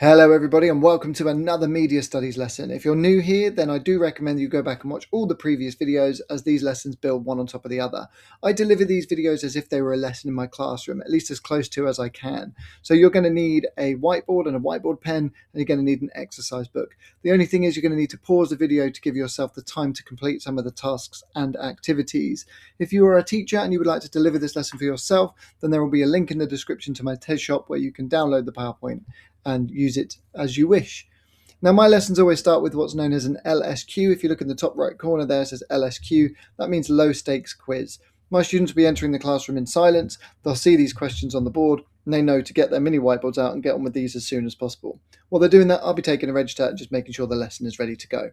Hello everybody and welcome to another Media Studies lesson. If you're new here, then I do recommend you go back and watch all the previous videos as these lessons build one on top of the other. I deliver these videos as if they were a lesson in my classroom, at least as close to as I can. So you're going to need a whiteboard and a whiteboard pen, and you're going to need an exercise book. The only thing is you're going to need to pause the video to give yourself the time to complete some of the tasks and activities. If you are a teacher and you would like to deliver this lesson for yourself, then there will be a link in the description to my TES Shop where you can download the PowerPoint and use it as you wish. Now, my lessons always start with what's known as an LSQ. If you look in the top right corner there, it says LSQ. That means low stakes quiz. My students will be entering the classroom in silence. They'll see these questions on the board and they know to get their mini whiteboards out and get on with these as soon as possible. While they're doing that, I'll be taking a register and just making sure the lesson is ready to go.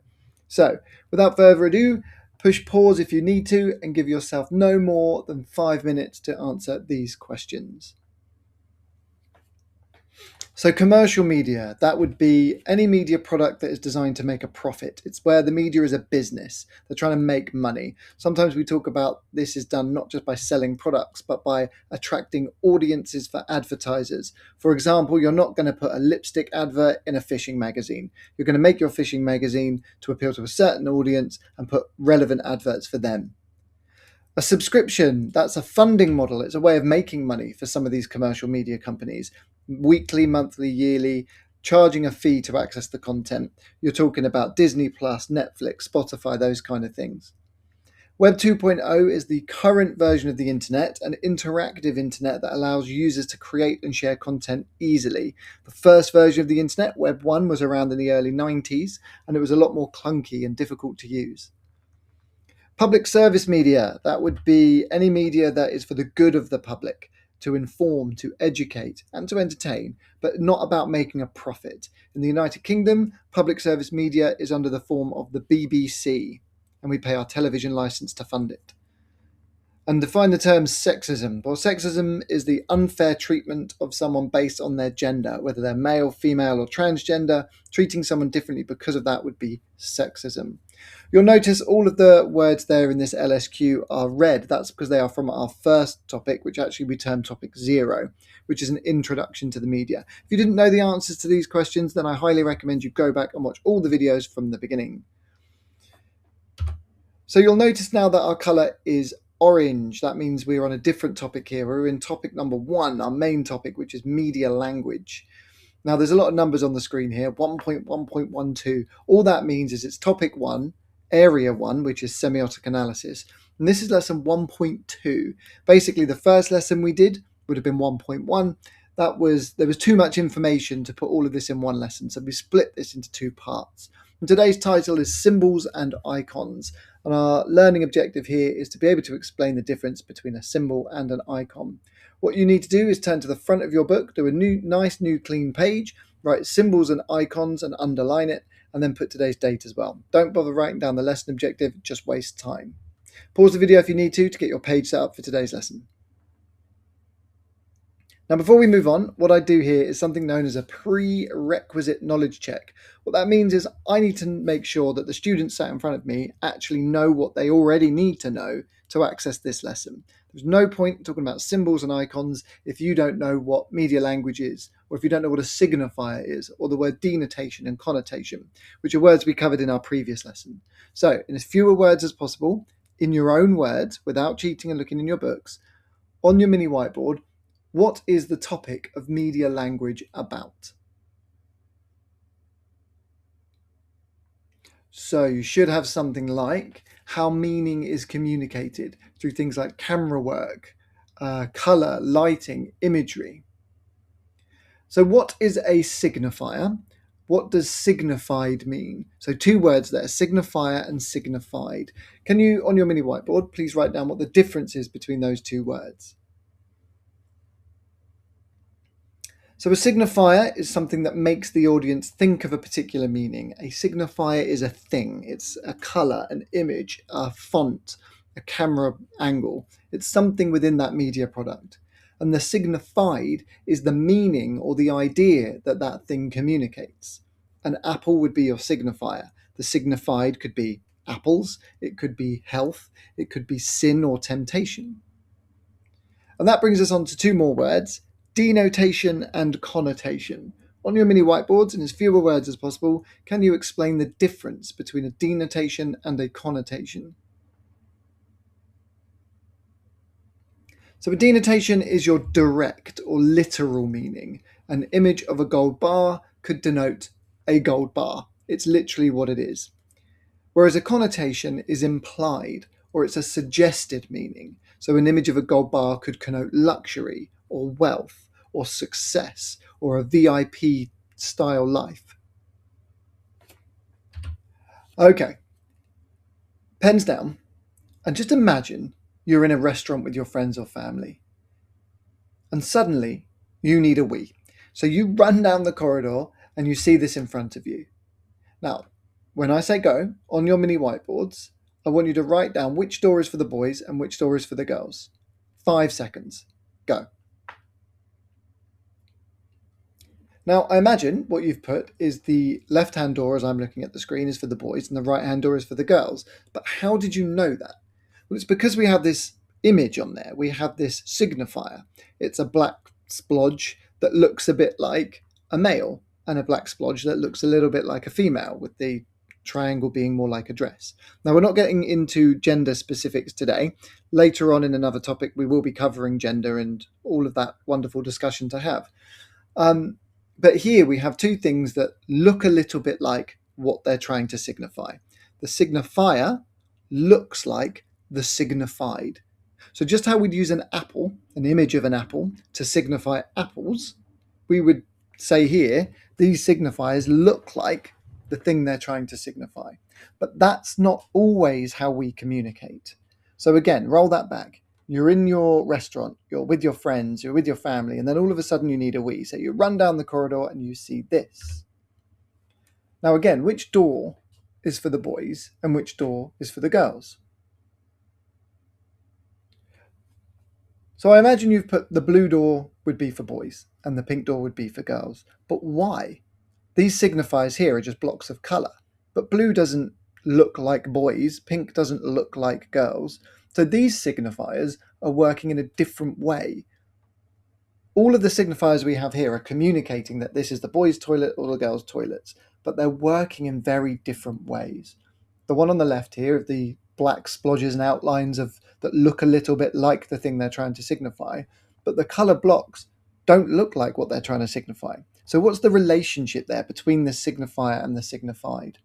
So, without further ado, push pause if you need to and give yourself no more than 5 minutes to answer these questions. So commercial media, that would be any media product that is designed to make a profit. It's where the media is a business. They're trying to make money. Sometimes we talk about this is done not just by selling products, but by attracting audiences for advertisers. For example, you're not going to put a lipstick advert in a fishing magazine. You're going to make your fishing magazine to appeal to a certain audience and put relevant adverts for them. A subscription, that's a funding model. It's a way of making money for some of these commercial media companies. Weekly, monthly, yearly, charging a fee to access the content. You're talking about Disney Plus, Netflix, Spotify, those kind of things. Web 2.0 is the current version of the internet, an interactive internet that allows users to create and share content easily. The first version of the internet, Web 1, was around in the early 90s, and it was a lot more clunky and difficult to use. Public service media, that would be any media that is for the good of the public, to inform, to educate, and to entertain, but not about making a profit. In the United Kingdom, public service media is under the form of the BBC, and we pay our television license to fund it. And define the term sexism. Well, sexism is the unfair treatment of someone based on their gender, whether they're male, female, or transgender. Treating someone differently because of that would be sexism. You'll notice all of the words there in this LSQ are red. That's because they are from our first topic, which actually we term topic 0, which is an introduction to the media. If you didn't know the answers to these questions, then I highly recommend you go back and watch all the videos from the beginning. So you'll notice now that our colour is orange. That means we're on a different topic here. We're in topic number 1, our main topic, which is media language. Now there's a lot of numbers on the screen here, 1.1.12. All that means is it's topic 1, area 1, which is semiotic analysis. And this is lesson 1.2. Basically, the first lesson we did would have been 1.1. There was too much information to put all of this in one lesson, so we split this into 2 parts. And today's title is Symbols and Icons. And our learning objective here is to be able to explain the difference between a symbol and an icon. What you need to do is turn to the front of your book, do a nice new clean page, write symbols and icons and underline it, and then put today's date as well. Don't bother writing down the lesson objective, just waste time. Pause the video if you need to get your page set up for today's lesson. Now, before we move on, what I do here is something known as a prerequisite knowledge check. What that means is I need to make sure that the students sat in front of me actually know what they already need to know to access this lesson. There's no point talking about symbols and icons if you don't know what media language is, or if you don't know what a signifier is, or the word denotation and connotation, which are words we covered in our previous lesson. So, in as fewer words as possible, in your own words, without cheating and looking in your books, on your mini whiteboard, what is the topic of media language about? So you should have something like how meaning is communicated through things like camera work, color, lighting, imagery. So what is a signifier? What does signified mean? So 2 words there, signifier and signified. Can you, on your mini whiteboard, please write down what the difference is between those 2 words? So a signifier is something that makes the audience think of a particular meaning. A signifier is a thing. It's a color, an image, a font, a camera angle. It's something within that media product. And the signified is the meaning or the idea that that thing communicates. An apple would be your signifier. The signified could be apples, it could be health, it could be sin or temptation. And that brings us on to 2 more words, denotation and connotation. On your mini whiteboards, in as fewer words as possible, can you explain the difference between a denotation and a connotation? So a denotation is your direct or literal meaning. An image of a gold bar could denote a gold bar. It's literally what it is. Whereas a connotation is implied, or it's a suggested meaning. So an image of a gold bar could connote luxury or wealth or success or a VIP style life. Okay, pens down, and just imagine you're in a restaurant with your friends or family, and suddenly you need a wee. So you run down the corridor and you see this in front of you. Now, when I say go, on your mini whiteboards, I want you to write down which door is for the boys and which door is for the girls. 5 seconds. Go. Now, I imagine what you've put is the left-hand door, as I'm looking at the screen, is for the boys and the right-hand door is for the girls. But how did you know that? Well, it's because we have this image on there. We have this signifier. It's a black splodge that looks a bit like a male and a black splodge that looks a little bit like a female, with the triangle being more like a dress. Now, we're not getting into gender specifics today. Later on in another topic, we will be covering gender and all of that wonderful discussion to have. But here we have two things that look a little bit like what they're trying to signify. The signifier looks like the signified. So just how we'd use an apple, an image of an apple, to signify apples, we would say here, these signifiers look like the thing they're trying to signify. But that's not always how we communicate. So again, roll that back. You're in your restaurant, you're with your friends, you're with your family, and then all of a sudden you need a wee. So you run down the corridor and you see this. Now again, which door is for the boys and which door is for the girls? So I imagine you've put the blue door would be for boys and the pink door would be for girls. But why? These signifiers here are just blocks of colour. But blue doesn't look like boys, pink doesn't look like girls. So these signifiers are working in a different way. All of the signifiers we have here are communicating that this is the boys' toilet or the girls' toilets, but they're working in very different ways. The one on the left here, the black splodges and outlines that look a little bit like the thing they're trying to signify, but the colour blocks don't look like what they're trying to signify. So what's the relationship there between the signifier and the signified?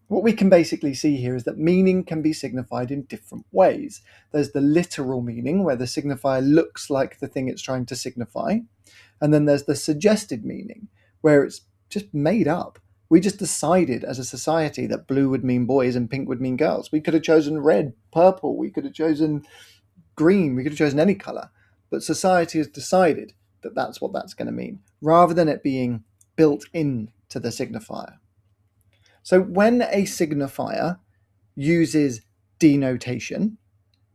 What we can basically see here is that meaning can be signified in different ways. There's the literal meaning, where the signifier looks like the thing it's trying to signify. And then there's the suggested meaning, where it's just made up. We just decided as a society that blue would mean boys and pink would mean girls. We could have chosen red, purple, we could have chosen green, we could have chosen any colour. But society has decided that that's what that's going to mean, rather than it being built into the signifier. So when a signifier uses denotation,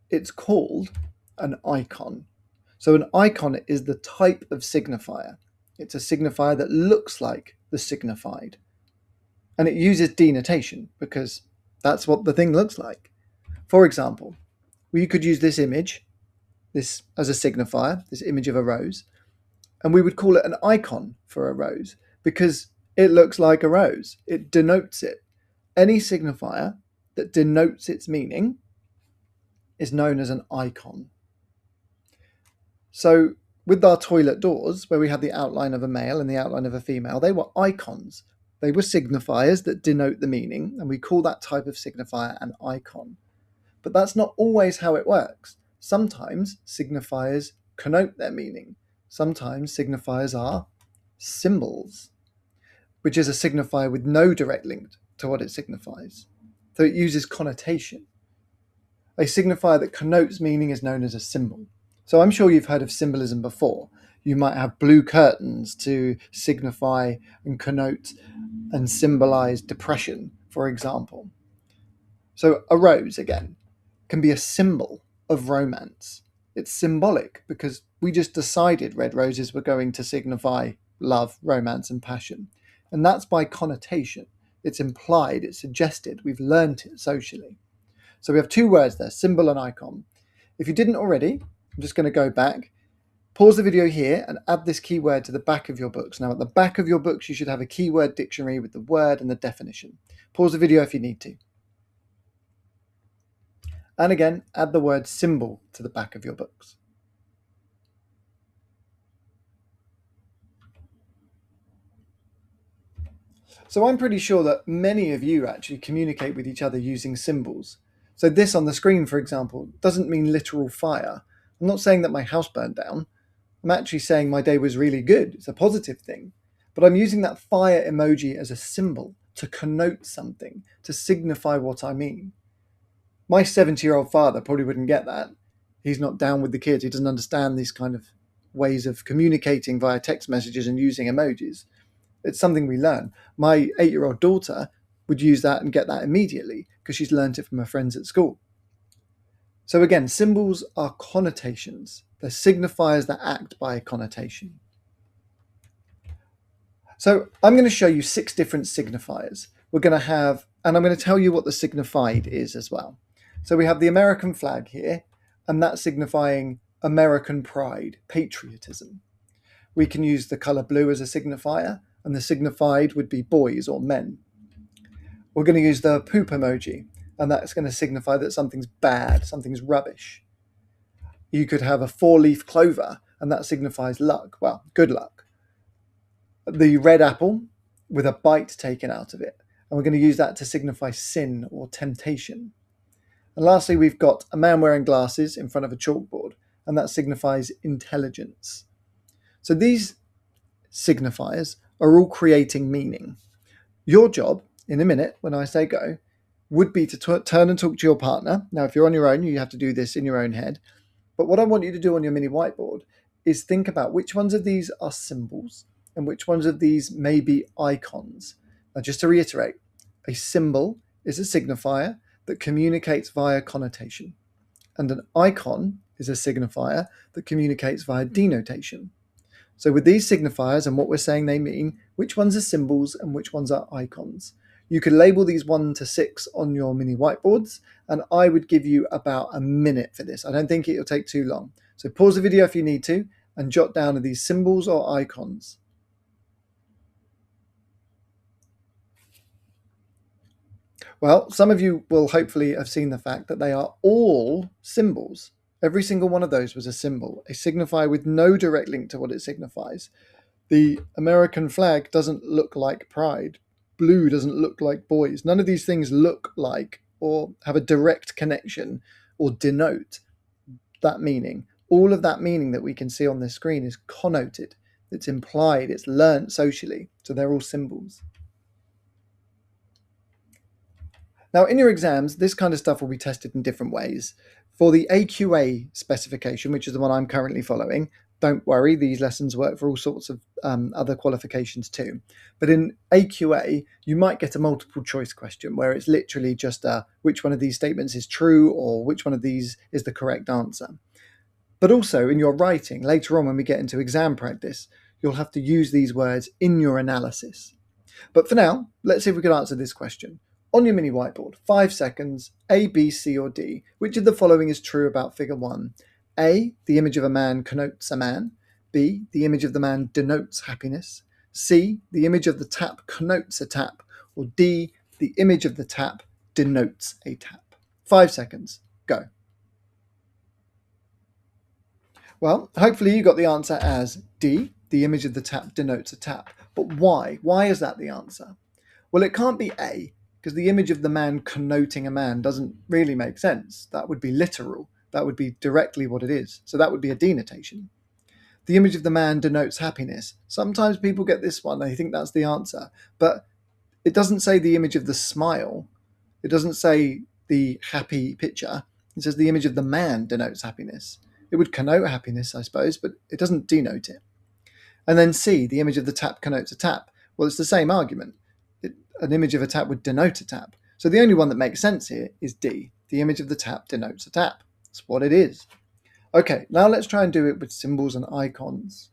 it's called an icon. So an icon is the type of signifier. It's a signifier that looks like the signified. And it uses denotation because that's what the thing looks like. For example, we could use this image, this as a signifier, this image of a rose, and we would call it an icon for a rose because it looks like a rose. It denotes it. Any signifier that denotes its meaning is known as an icon. So with our toilet doors, where we had the outline of a male and the outline of a female, they were icons. They were signifiers that denote the meaning, and we call that type of signifier an icon. But that's not always how it works. Sometimes signifiers connote their meaning. Sometimes signifiers are symbols, which is a signifier with no direct link to what it signifies. So it uses connotation. A signifier that connotes meaning is known as a symbol. So I'm sure you've heard of symbolism before. You might have blue curtains to signify and connote and symbolize depression, for example. So a rose, again, can be a symbol of romance. It's symbolic because we just decided red roses were going to signify love, romance, and passion. And that's by connotation. It's implied, it's suggested, we've learnt it socially. So we have two words there, symbol and icon. If you didn't already, I'm just going to go back. Pause the video here and add this keyword to the back of your books. Now, at the back of your books, you should have a keyword dictionary with the word and the definition. Pause the video if you need to. And again, add the word symbol to the back of your books. So I'm pretty sure that many of you actually communicate with each other using symbols. So this on the screen, for example, doesn't mean literal fire. I'm not saying that my house burned down. I'm actually saying my day was really good. It's a positive thing. But I'm using that fire emoji as a symbol to connote something, to signify what I mean. My 70-year-old father probably wouldn't get that. He's not down with the kids. He doesn't understand these kind of ways of communicating via text messages and using emojis. It's something we learn. My 8-year-old daughter would use that and get that immediately because she's learned it from her friends at school. So again, symbols are connotations. They're signifiers that act by a connotation. So I'm going to show you 6 different signifiers. We're going to have, and I'm going to tell you what the signified is as well. So we have the American flag here, and that's signifying American pride, patriotism. We can use the colour blue as a signifier, and the signified would be boys or men. We're going to use the poop emoji, and that's going to signify that something's bad, something's rubbish. You could have a 4-leaf clover, and that signifies luck, well, good luck. The red apple with a bite taken out of it, and we're going to use that to signify sin or temptation. And lastly, we've got a man wearing glasses in front of a chalkboard, and that signifies intelligence. So these signifiers are all creating meaning. Your job, in a minute, when I say go, would be to turn and talk to your partner. Now, if you're on your own, you have to do this in your own head. But what I want you to do on your mini whiteboard is think about which ones of these are symbols and which ones of these may be icons. Now, just to reiterate, a symbol is a signifier that communicates via connotation, and an icon is a signifier that communicates via denotation. So with these signifiers and what we're saying they mean, which ones are symbols and which ones are icons? You could label these 1 to 6 on your mini whiteboards, and I would give you about a minute for this. I don't think it'll take too long. So pause the video if you need to and jot down are these symbols or icons. Well, some of you will hopefully have seen the fact that they are all symbols. Every single one of those was a symbol, a signifier with no direct link to what it signifies. The American flag doesn't look like pride. Blue doesn't look like boys. None of these things look like or have a direct connection or denote that meaning. All of that meaning that we can see on this screen is connoted. It's implied. It's learnt socially. So they're all symbols. Now, in your exams, this kind of stuff will be tested in different ways. For the AQA specification, which is the one I'm currently following, don't worry, these lessons work for all sorts of other qualifications too. But in AQA, you might get a multiple choice question where it's literally just which one of these statements is true or which one of these is the correct answer. But also in your writing, later on when we get into exam practice, you'll have to use these words in your analysis. But for now, let's see if we can answer this question. On your mini whiteboard, 5 seconds, A, B, C, or D. Which of the following is true about figure 1? A, the image of a man connotes a man. B, the image of the man denotes happiness. C, the image of the tap connotes a tap. Or D, the image of the tap denotes a tap. 5 seconds, go. Well, hopefully you got the answer as D, the image of the tap denotes a tap. But why? Why is that the answer? Well, it can't be A, because the image of the man connoting a man doesn't really make sense. That would be literal. That would be directly what it is. So that would be a denotation. The image of the man denotes happiness. Sometimes people get this one, they think that's the answer. But it doesn't say the image of the smile. It doesn't say the happy picture. It says the image of the man denotes happiness. It would connote happiness, I suppose, but it doesn't denote it. And then C, the image of the tap connotes a tap. Well, it's the same argument. An image of a tap would denote a tap. So the only one that makes sense here is D. The image of the tap denotes a tap. That's what it is. Okay, now let's try and do it with symbols and icons.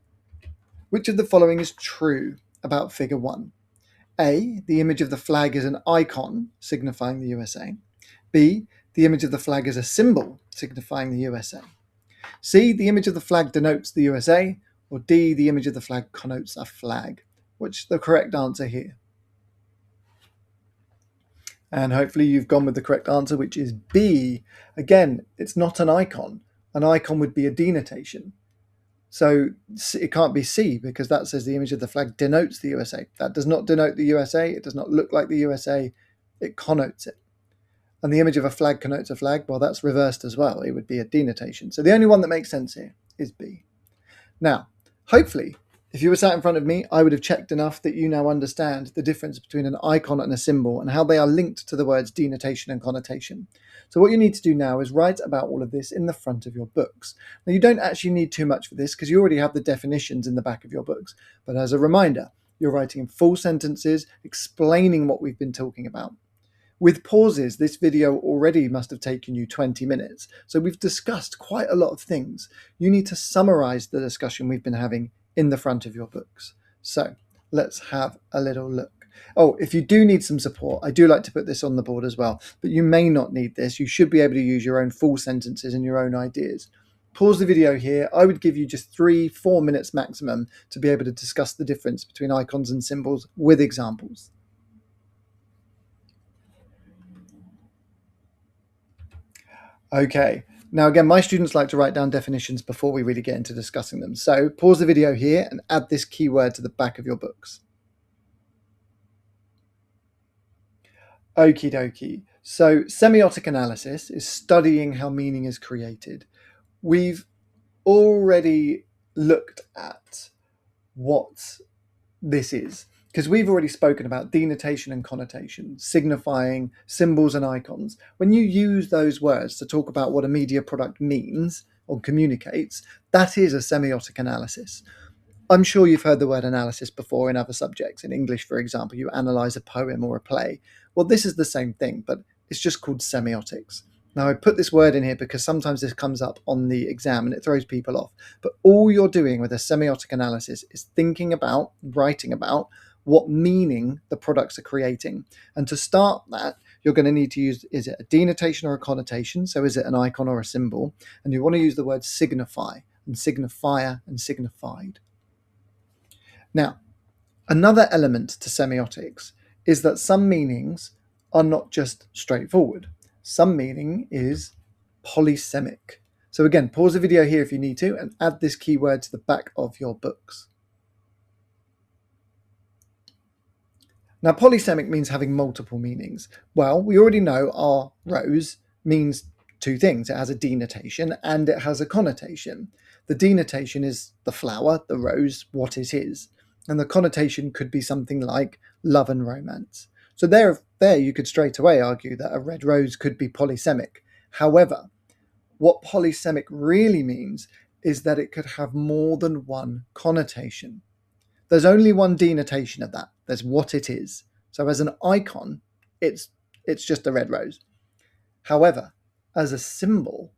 Which of the following is true about figure 1? A, the image of the flag is an icon signifying the USA. B, the image of the flag is a symbol signifying the USA. C, the image of the flag denotes the USA, or D, the image of the flag connotes a flag? Which is the correct answer here? And hopefully you've gone with the correct answer, which is B. Again, it's not an icon. An icon would be a denotation. So it can't be C, because that says the image of the flag denotes the USA. That does not denote the USA. It does not look like the USA. It connotes it. And the image of a flag connotes a flag. Well, that's reversed as well. It would be a denotation. So the only one that makes sense here is B. Now, hopefully, if you were sat in front of me, I would have checked enough that you now understand the difference between an icon and a symbol and how they are linked to the words denotation and connotation. So what you need to do now is write about all of this in the front of your books. Now, you don't actually need too much for this because you already have the definitions in the back of your books. But as a reminder, you're writing in full sentences explaining what we've been talking about. With pauses, this video already must have taken you 20 minutes. So we've discussed quite a lot of things. You need to summarize the discussion we've been having in the front of your books. So let's have a little look. Oh, if you do need some support, I do like to put this on the board as well, but you may not need this. You should be able to use your own full sentences and your own ideas. Pause the video here. I would give you just 3-4 minutes maximum to be able to discuss the difference between icons and symbols with examples. Okay, now again, my students like to write down definitions before we really get into discussing them. So pause the video here and add this keyword to the back of your books. Okie dokie. So semiotic analysis is studying how meaning is created. We've already looked at what this is, because we've already spoken about denotation and connotation, signifying symbols and icons. When you use those words to talk about what a media product means or communicates, that is a semiotic analysis. I'm sure you've heard the word analysis before in other subjects. In English, for example, you analyze a poem or a play. Well, this is the same thing, but it's just called semiotics. Now, I put this word in here because sometimes this comes up on the exam and it throws people off. But all you're doing with a semiotic analysis is thinking about, writing about what meaning the products are creating. And to start that, you're going to need to use, is it a denotation or a connotation? So is it an icon or a symbol? And you want to use the word signify and signifier and signified. Now, another element to semiotics is that some meanings are not just straightforward. Some meaning is polysemic. So again, pause the video here if you need to and add this keyword to the back of your books. Now, polysemic means having multiple meanings. Well, we already know our rose means two things. It has a denotation and it has a connotation. The denotation is the flower, the rose, what it is. And the connotation could be something like love and romance. So there you could straight away argue that a red rose could be polysemic. However, what polysemic really means is that it could have more than one connotation. There's only one denotation of that. There's what it is. So as an icon, it's just a red rose. However, as a symbol,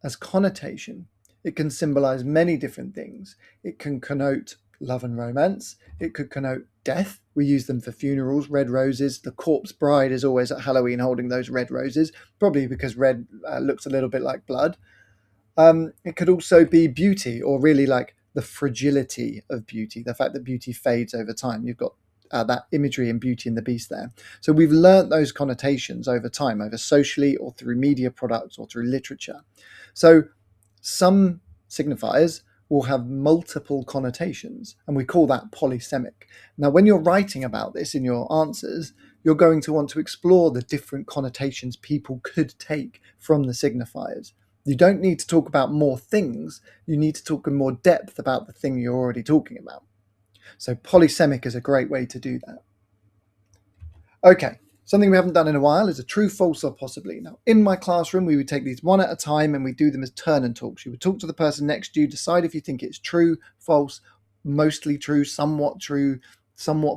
as connotation, it can symbolize many different things. It can connote love and romance. It could connote death. We use them for funerals, red roses. The corpse bride is always at Halloween holding those red roses, probably because red looks a little bit like blood. It could also be beauty, or really like the fragility of beauty, the fact that beauty fades over time. You've got that imagery in Beauty and the Beast there. So we've learnt those connotations over time, either socially or through media products or through literature. So some signifiers will have multiple connotations, and we call that polysemic. Now, when you're writing about this in your answers, you're going to want to explore the different connotations people could take from the signifiers. You don't need to talk about more things. You need to talk in more depth about the thing you're already talking about. So polysemic is a great way to do that. Okay, something we haven't done in a while is a true, false, or possibly. Now, in my classroom, we would take these one at a time and we do them as turn and talks. You would talk to the person next to you, decide if you think it's true, false, mostly true, somewhat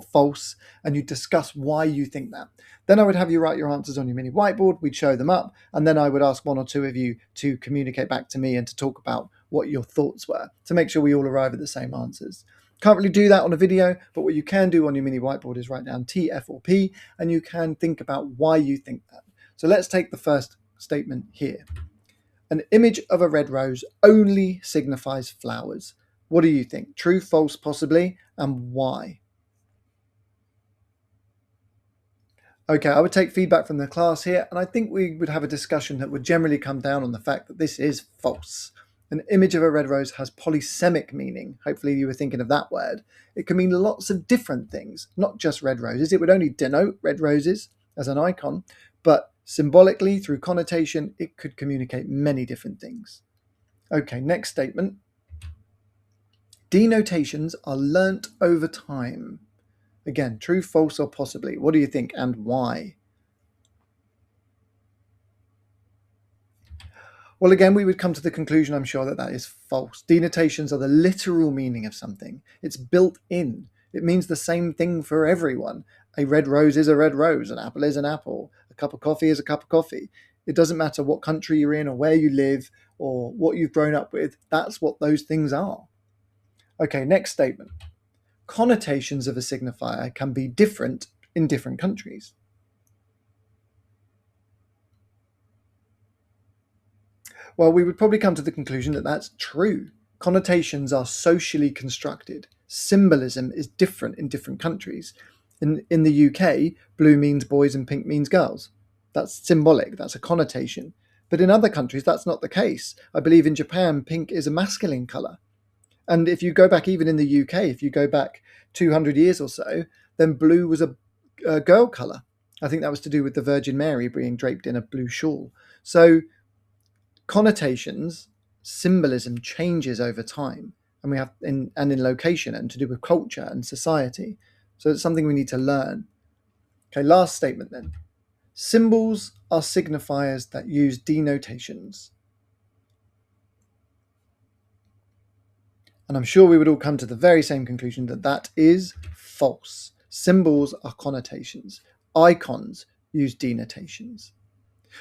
false, and you discuss why you think that. Then I would have you write your answers on your mini whiteboard, we'd show them up, and then I would ask one or two of you to communicate back to me and to talk about what your thoughts were, to make sure we all arrive at the same answers. Can't really do that on a video, but what you can do on your mini whiteboard is write down T, F, or P, and you can think about why you think that. So let's take the first statement here. An image of a red rose only signifies flowers. What do you think? True, false, possibly, and why? Okay, I would take feedback from the class here, and I think we would have a discussion that would generally come down on the fact that this is false. An image of a red rose has polysemic meaning. Hopefully you were thinking of that word. It can mean lots of different things, not just red roses. It would only denote red roses as an icon, but symbolically, through connotation, it could communicate many different things. Okay, next statement. Denotations are learnt over time. Again, true, false, or possibly. What do you think and why? Well, again, we would come to the conclusion, I'm sure, that that is false. Denotations are the literal meaning of something. It's built in. It means the same thing for everyone. A red rose is a red rose. An apple is an apple. A cup of coffee is a cup of coffee. It doesn't matter what country you're in or where you live or what you've grown up with. That's what those things are. Okay, next statement. Connotations of a signifier can be different in different countries. Well, we would probably come to the conclusion that that's true. Connotations are socially constructed. Symbolism is different in different countries. In the UK, blue means boys and pink means girls. That's symbolic, that's a connotation. But in other countries, that's not the case. I believe in Japan, pink is a masculine colour. And if you go back even in the UK, if you go back 200 years or so, then blue was a girl colour. I think that was to do with the Virgin Mary being draped in a blue shawl. So connotations, symbolism changes over time, and we have in location and to do with culture and society. So it's something we need to learn. Okay, last statement then. Symbols are signifiers that use denotations. And I'm sure we would all come to the very same conclusion that that is false. Symbols are connotations. Icons use denotations.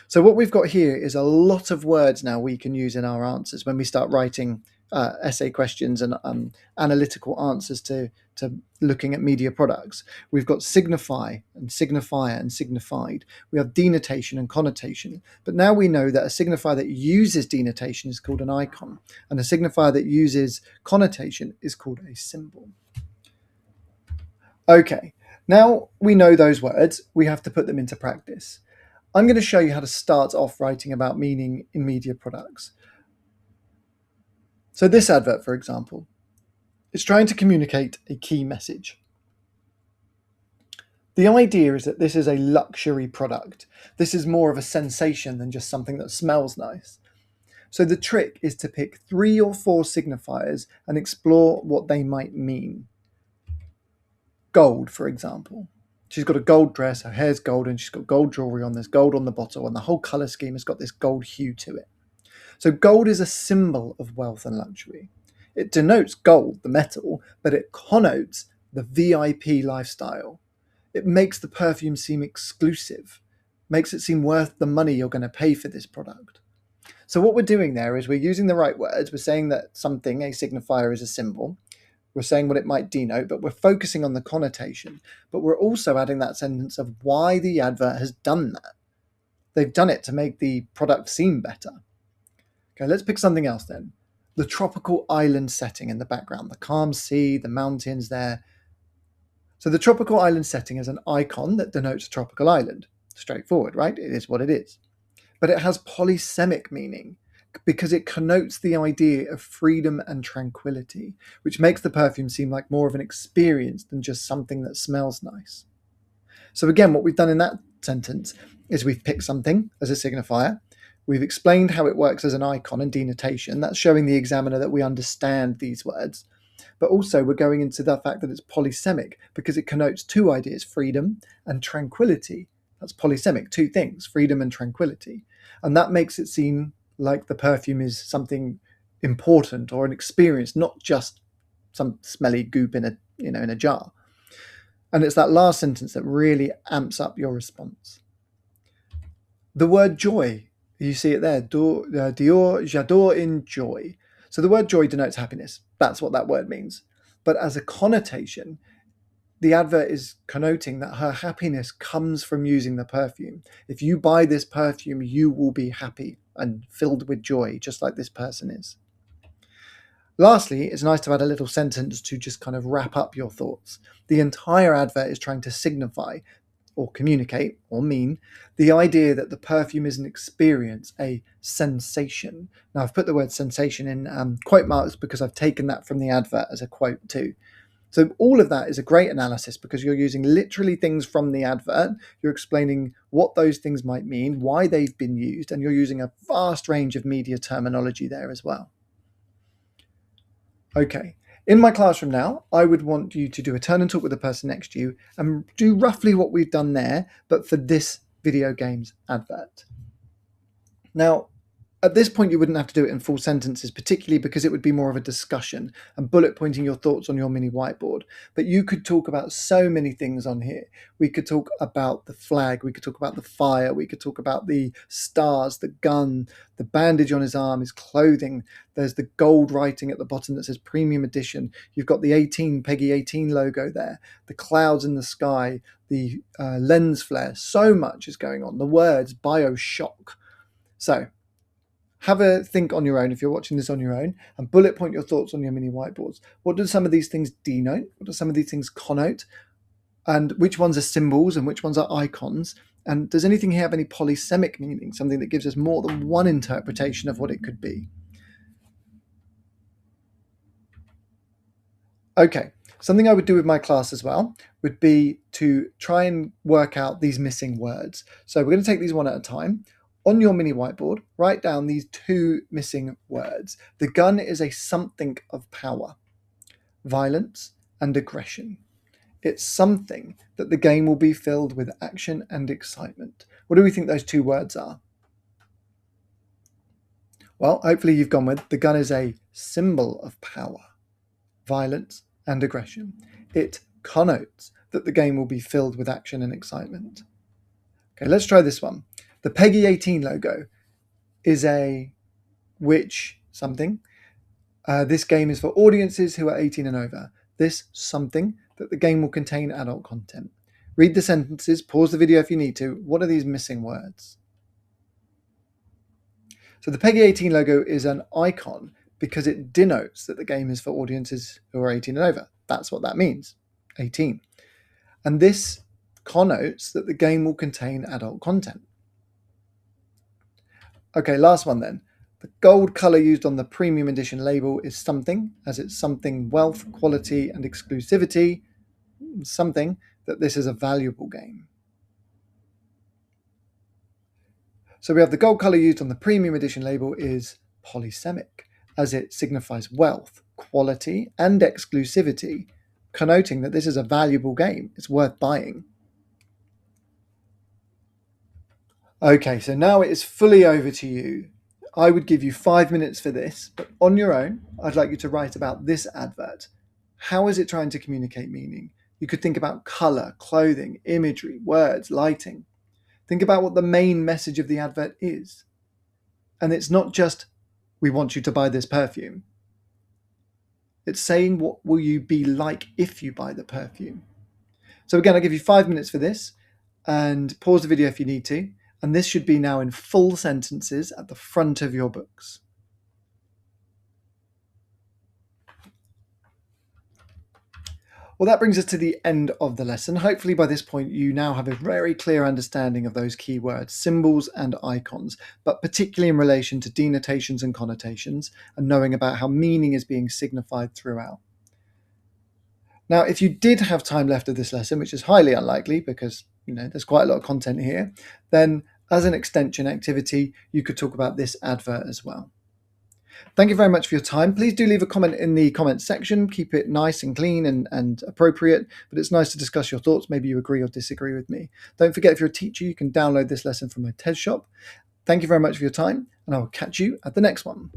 So what we've got here is a lot of words now we can use in our answers when we start writing essay questions and analytical answers to looking at media products. We've got signify and signifier and signified. We have denotation and connotation. But now we know that a signifier that uses denotation is called an icon, and a signifier that uses connotation is called a symbol. Okay, now we know those words, we have to put them into practice. I'm going to show you how to start off writing about meaning in media products. So this advert, for example, is trying to communicate a key message. The idea is that this is a luxury product. This is more of a sensation than just something that smells nice. So the trick is to pick 3 or 4 signifiers and explore what they might mean. Gold, for example. She's got a gold dress, her hair's gold, and she's got gold jewellery on, there's gold on the bottle, and the whole colour scheme has got this gold hue to it. So gold is a symbol of wealth and luxury. It denotes gold, the metal, but it connotes the VIP lifestyle. It makes the perfume seem exclusive, makes it seem worth the money you're going to pay for this product. So what we're doing there is we're using the right words. We're saying that something, a signifier, is a symbol. We're saying what it might denote, but we're focusing on the connotation. But we're also adding that sentence of why the advert has done that. They've done it to make the product seem better. Okay, let's pick something else then. The tropical island setting in the background, the calm sea, the mountains there. So the tropical island setting is an icon that denotes a tropical island. Straightforward, right? It is what it is. But it has polysemic meaning, because it connotes the idea of freedom and tranquility, which makes the perfume seem like more of an experience than just something that smells nice. So again, what we've done in that sentence is we've picked something as a signifier. We've explained how it works as an icon and denotation. That's showing the examiner that we understand these words. But also we're going into the fact that it's polysemic because it connotes 2 ideas, freedom and tranquility. That's polysemic, 2 things, freedom and tranquility. And that makes it seem like the perfume is something important or an experience, not just some smelly goop in a jar. And it's that last sentence that really amps up your response. The word joy, you see it there, Dior, j'adore in joy. So the word joy denotes happiness. That's what that word means. But as a connotation, the advert is connoting that her happiness comes from using the perfume. If you buy this perfume, you will be happy and filled with joy, just like this person is. Lastly, it's nice to add a little sentence to just kind of wrap up your thoughts. The entire advert is trying to signify or communicate or mean the idea that the perfume is an experience, a sensation. Now, I've put the word sensation in quote marks because I've taken that from the advert as a quote too. So all of that is a great analysis because you're using literally things from the advert. You're explaining what those things might mean, why they've been used, and you're using a vast range of media terminology there as well. Okay, in my classroom now, I would want you to do a turn and talk with the person next to you and do roughly what we've done there, but for this video games advert. Now, at this point, you wouldn't have to do it in full sentences, particularly because it would be more of a discussion and bullet pointing your thoughts on your mini whiteboard. But you could talk about so many things on here. We could talk about the flag, we could talk about the fire, we could talk about the stars, the gun, the bandage on his arm, his clothing. There's the gold writing at the bottom that says Premium Edition. You've got the 18, Peggy 18 logo there, the clouds in the sky, the lens flare. So much is going on. The words Bioshock. So, have a think on your own if you're watching this on your own and bullet point your thoughts on your mini whiteboards. What do some of these things denote? What do some of these things connote? And which ones are symbols and which ones are icons? And does anything here have any polysemic meaning, something that gives us more than one interpretation of what it could be? Okay, something I would do with my class as well would be to try and work out these missing words. So we're going to take these one at a time. On your mini whiteboard, write down these two missing words. The gun is a something of power, violence, and aggression. It's something that the game will be filled with action and excitement. What do we think those two words are? Well, hopefully you've gone with the gun is a symbol of power, violence, and aggression. It connotes that the game will be filled with action and excitement. Okay, let's try this one. The Peggy 18 logo is a which something. This game is for audiences who are 18 and over. This something that the game will contain adult content. Read the sentences, pause the video if you need to. What are these missing words? So the Peggy 18 logo is an icon because it denotes that the game is for audiences who are 18 and over. That's what that means, 18. And this connotes that the game will contain adult content. Okay, last one then. The gold colour used on the Premium Edition label is something, as it's something wealth, quality, and exclusivity. Something that this is a valuable game. So we have the gold colour used on the Premium Edition label is polysemic, as it signifies wealth, quality, and exclusivity, connoting that this is a valuable game. It's worth buying. Okay, so now it is fully over to you. I would give you 5 minutes for this, but on your own, I'd like you to write about this advert. How is it trying to communicate meaning? You could think about colour, clothing, imagery, words, lighting. Think about what the main message of the advert is. And it's not just, we want you to buy this perfume. It's saying, what will you be like if you buy the perfume? So again, I'll give you 5 minutes for this and pause the video if you need to. And this should be now in full sentences at the front of your books. Well, that brings us to the end of the lesson. Hopefully by this point you now have a very clear understanding of those key words, symbols and icons, but particularly in relation to denotations and connotations, and knowing about how meaning is being signified throughout. Now, if you did have time left of this lesson, which is highly unlikely because there's quite a lot of content here, then as an extension activity, you could talk about this advert as well. Thank you very much for your time. Please do leave a comment in the comments section. Keep it nice and clean and appropriate, but it's nice to discuss your thoughts. Maybe you agree or disagree with me. Don't forget, if you're a teacher, you can download this lesson from my TES Shop. Thank you very much for your time, and I will catch you at the next one.